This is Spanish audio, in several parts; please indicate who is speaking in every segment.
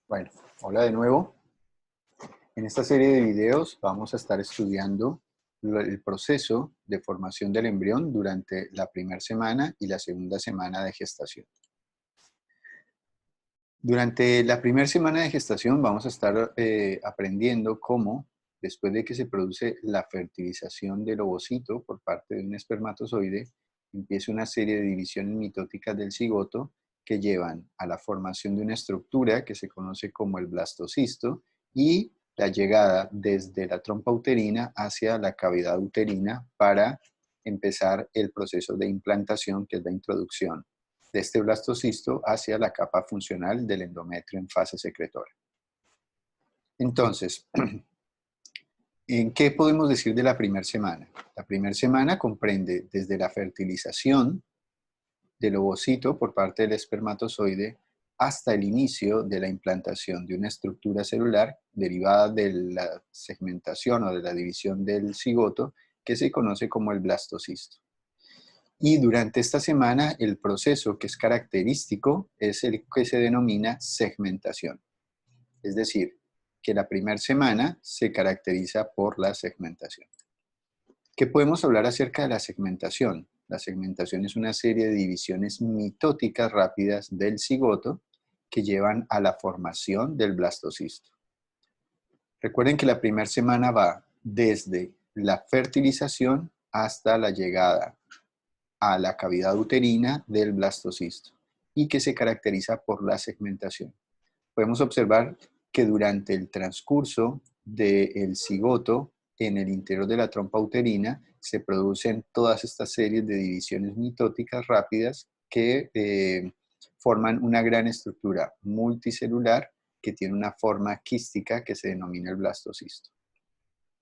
Speaker 1: Bueno, hola de nuevo. En esta serie de videos vamos a estar estudiando el proceso de formación del embrión durante la primera semana y la segunda semana de gestación. Durante la primera semana de gestación vamos a estar aprendiendo cómo, después de que se produce la fertilización del ovocito por parte de un espermatozoide, empieza una serie de divisiones mitóticas del cigoto que llevan a la formación de una estructura que se conoce como el blastocisto y la llegada desde la trompa uterina hacia la cavidad uterina para empezar el proceso de implantación, que es la introducción de este blastocisto hacia la capa funcional del endometrio en fase secretora. Entonces, ¿en qué podemos decir de la primera semana? La primera semana comprende desde la fertilización del ovocito por parte del espermatozoide hasta el inicio de la implantación de una estructura celular derivada de la segmentación o de la división del cigoto que se conoce como el blastocisto. Y durante esta semana el proceso que es característico es el que se denomina segmentación. Es decir, que la primera semana se caracteriza por la segmentación. ¿Qué podemos hablar acerca de la segmentación? La segmentación es una serie de divisiones mitóticas rápidas del cigoto que llevan a la formación del blastocisto. Recuerden que la primera semana va desde la fertilización hasta la llegada a la cavidad uterina del blastocisto y que se caracteriza por la segmentación. Podemos observar que durante el transcurso del cigoto en el interior de la trompa uterina se producen todas estas series de divisiones mitóticas rápidas que forman una gran estructura multicelular que tiene una forma quística que se denomina el blastocisto.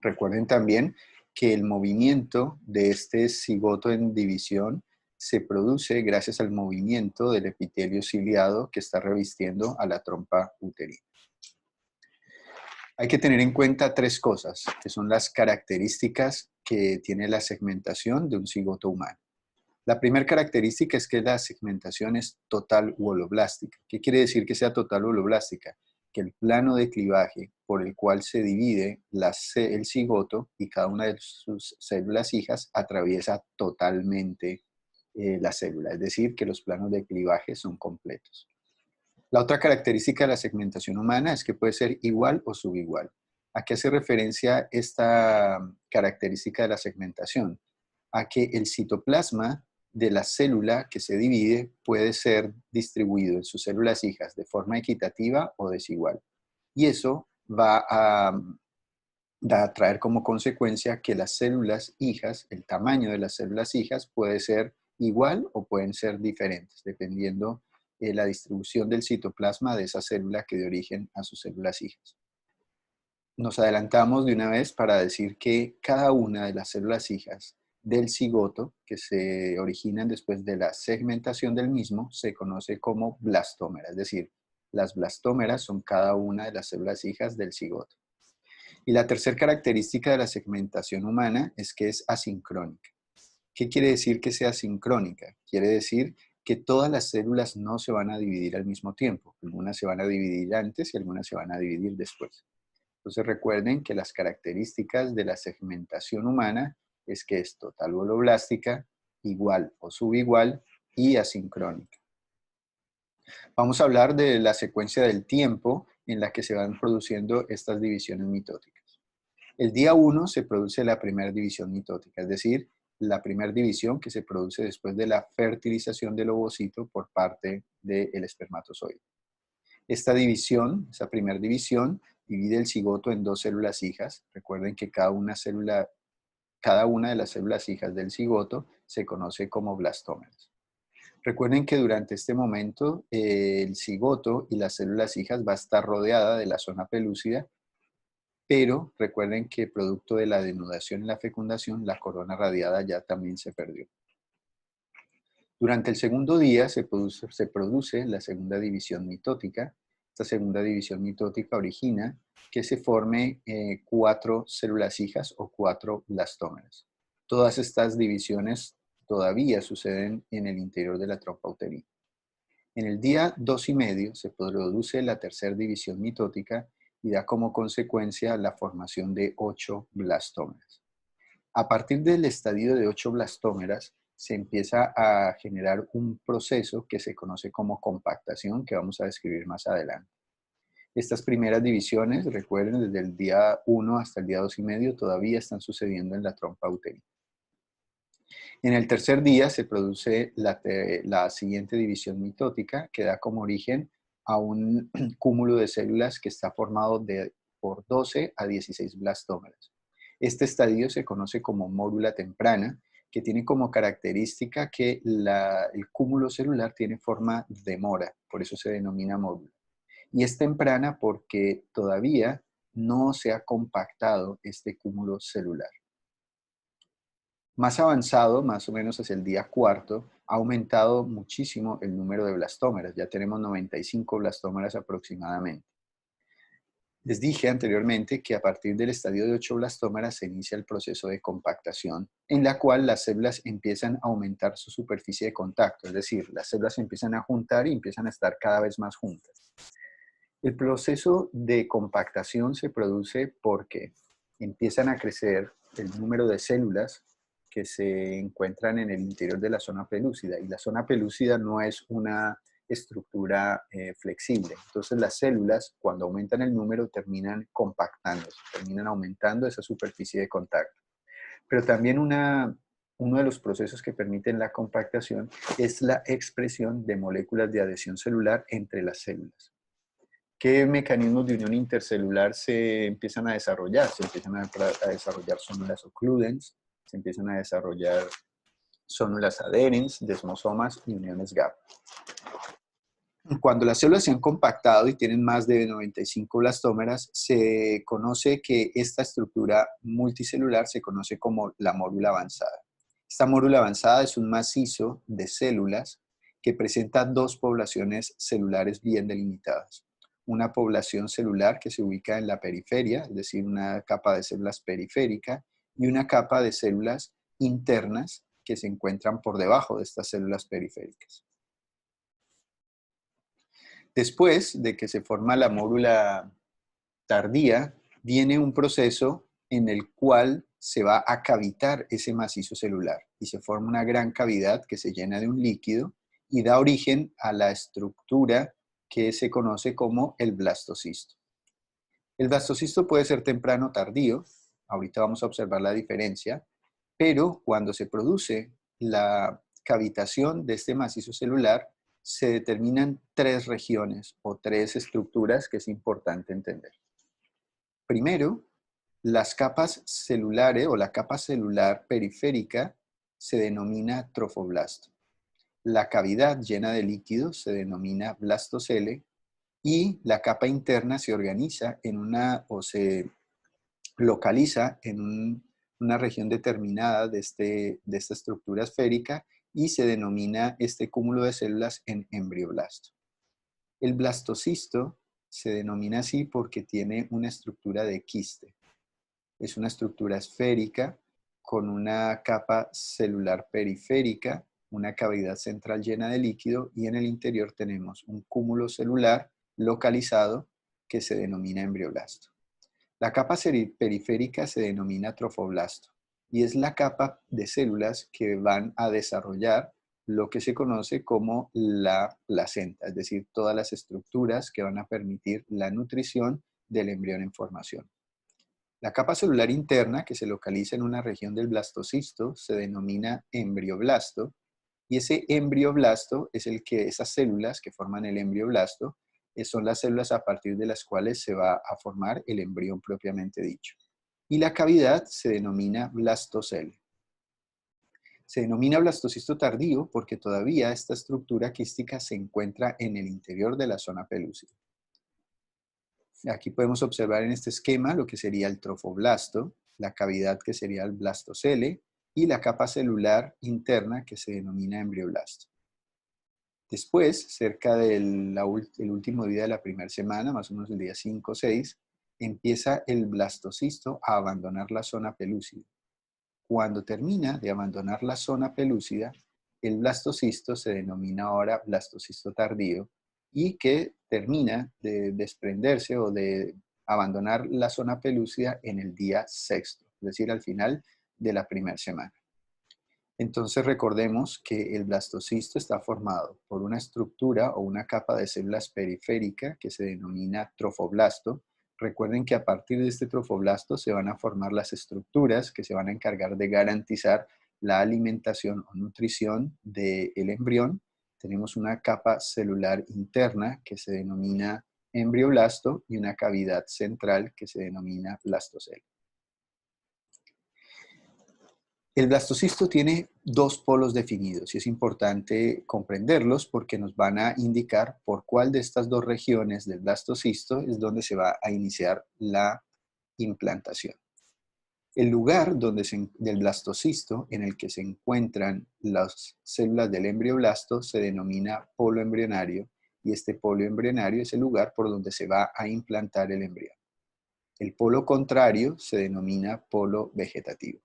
Speaker 1: Recuerden también que el movimiento de este cigoto en división se produce gracias al movimiento del epitelio ciliado que está revistiendo a la trompa uterina. Hay que tener en cuenta tres cosas, que son las características que tiene la segmentación de un cigoto humano. La primera característica es que la segmentación es total u holoblástica. ¿Qué quiere decir que sea total u holoblástica? Que el plano de clivaje por el cual se divide el cigoto y cada una de sus células hijas atraviesa totalmente la célula, es decir, que los planos de clivaje son completos. La otra característica de la segmentación humana es que puede ser igual o subigual. ¿A qué hace referencia esta característica de la segmentación? A que el citoplasma de la célula que se divide puede ser distribuido en sus células hijas de forma equitativa o desigual. Y eso va a traer como consecuencia que las células hijas, el tamaño de las células hijas puede ser igual o pueden ser diferentes, dependiendo de la distribución del citoplasma de esa célula que dio origen a sus células hijas. Nos adelantamos de una vez para decir que cada una de las células hijas del cigoto, que se originan después de la segmentación del mismo, se conoce como blastómera, es decir, las blastómeras son cada una de las células hijas del cigoto. Y la tercera característica de la segmentación humana es que es asincrónica. ¿Qué quiere decir que sea asincrónica? Quiere decir que todas las células no se van a dividir al mismo tiempo. Algunas se van a dividir antes y algunas se van a dividir después. Entonces recuerden que las características de la segmentación humana es que es total o holoblástica, igual o subigual y asincrónica. Vamos a hablar de la secuencia del tiempo en la que se van produciendo estas divisiones mitóticas. El día 1 se produce la primera división mitótica, es decir, la primera división que se produce después de la fertilización del ovocito por parte del espermatozoide. Esta división, esa primera división, divide el cigoto en dos células hijas. Recuerden que cada una de las células hijas del cigoto se conoce como blastómeras. Recuerden que durante este momento el cigoto y las células hijas va a estar rodeada de la zona pelúcida, pero recuerden que producto de la denudación y la fecundación, la corona radiada ya también se perdió. Durante el segundo día se produce la segunda división mitótica. Esta segunda división mitótica origina que se forme 4 células hijas o 4 blastómeras. Todas estas divisiones todavía suceden en el interior de la trompa uterina. En el día 2,5 se produce la tercera división mitótica y da como consecuencia la formación de 8 blastómeras. A partir del estadio de 8 blastómeras se empieza a generar un proceso que se conoce como compactación, que vamos a describir más adelante. Estas primeras divisiones, recuerden, desde el día 1 hasta el día 2,5 todavía están sucediendo en la trompa uterina. En el tercer día se produce la siguiente división mitótica, que da como origen a un cúmulo de células que está formado por 12 a 16 blastómeras. Este estadio se conoce como mórula temprana, que tiene como característica que el cúmulo celular tiene forma de mora, por eso se denomina mórula. Y es temprana porque todavía no se ha compactado este cúmulo celular. Más avanzado, más o menos hacia el día cuarto, ha aumentado muchísimo el número de blastómeras. Ya tenemos 95 blastómeras aproximadamente. Les dije anteriormente que a partir del estadio de 8 blastómeras se inicia el proceso de compactación, en la cual las células empiezan a aumentar su superficie de contacto, es decir, las células se empiezan a juntar y empiezan a estar cada vez más juntas. El proceso de compactación se produce porque empiezan a crecer el número de células que se encuentran en el interior de la zona pelúcida, y la zona pelúcida no es una estructura flexible. Entonces las células, cuando aumentan el número, terminan compactándose, terminan aumentando esa superficie de contacto. Pero también uno de los procesos que permiten la compactación es la expresión de moléculas de adhesión celular entre las células. ¿Qué mecanismos de unión intercelular se empiezan a desarrollar? Se empiezan a desarrollar zonulas occludens, se empiezan a desarrollar zonulas adherens, desmosomas y uniones GAP. Cuando las células se han compactado y tienen más de 95 blastómeras, se conoce que esta estructura multicelular se conoce como la mórula avanzada. Esta mórula avanzada es un macizo de células que presenta dos poblaciones celulares bien delimitadas. Una población celular que se ubica en la periferia, es decir, una capa de células periférica, y una capa de células internas que se encuentran por debajo de estas células periféricas. Después de que se forma la mórula tardía, viene un proceso en el cual se va a cavitar ese macizo celular y se forma una gran cavidad que se llena de un líquido y da origen a la estructura que se conoce como el blastocisto. El blastocisto puede ser temprano o tardío, ahorita vamos a observar la diferencia, pero cuando se produce la cavitación de este macizo celular, se determinan tres regiones o tres estructuras que es importante entender. Primero, las capas celulares o la capa celular periférica se denomina trofoblasto. La cavidad llena de líquido se denomina blastocele y la capa interna se organiza en se localiza en una región determinada de esta estructura esférica y se denomina este cúmulo de células en embrioblasto. El blastocisto se denomina así porque tiene una estructura de quiste. Es una estructura esférica con una capa celular periférica, una cavidad central llena de líquido y en el interior tenemos un cúmulo celular localizado que se denomina embrioblasto. La capa periférica se denomina trofoblasto y es la capa de células que van a desarrollar lo que se conoce como la placenta, es decir, todas las estructuras que van a permitir la nutrición del embrión en formación. La capa celular interna, que se localiza en una región del blastocisto, se denomina embrioblasto, y ese embrioblasto es esas células que forman el embrioblasto, son las células a partir de las cuales se va a formar el embrión propiamente dicho. Y la cavidad se denomina blastocele. Se denomina blastocisto tardío porque todavía esta estructura quística se encuentra en el interior de la zona pelúcida. Aquí podemos observar en este esquema lo que sería el trofoblasto, la cavidad que sería el blastocele y la capa celular interna que se denomina embrioblasto. Después, cerca del último día de la primera semana, más o menos el día 5 o 6, empieza el blastocisto a abandonar la zona pelúcida. Cuando termina de abandonar la zona pelúcida, el blastocisto se denomina ahora blastocisto tardío y que termina de desprenderse o de abandonar la zona pelúcida en el día sexto, es decir, al final de la primera semana. Entonces recordemos que el blastocisto está formado por una estructura o una capa de células periférica que se denomina trofoblasto. Recuerden que a partir de este trofoblasto se van a formar las estructuras que se van a encargar de garantizar la alimentación o nutrición del embrión. Tenemos una capa celular interna que se denomina embrioblasto y una cavidad central que se denomina blastocelo. El blastocisto tiene dos polos definidos y es importante comprenderlos porque nos van a indicar por cuál de estas dos regiones del blastocisto es donde se va a iniciar la implantación. El lugar del blastocisto en el que se encuentran las células del embrioblasto se denomina polo embrionario y este polo embrionario es el lugar por donde se va a implantar el embrión. El polo contrario se denomina polo vegetativo.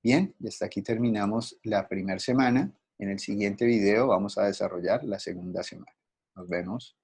Speaker 1: Bien, y hasta aquí terminamos la primera semana. En el siguiente video vamos a desarrollar la segunda semana. Nos vemos.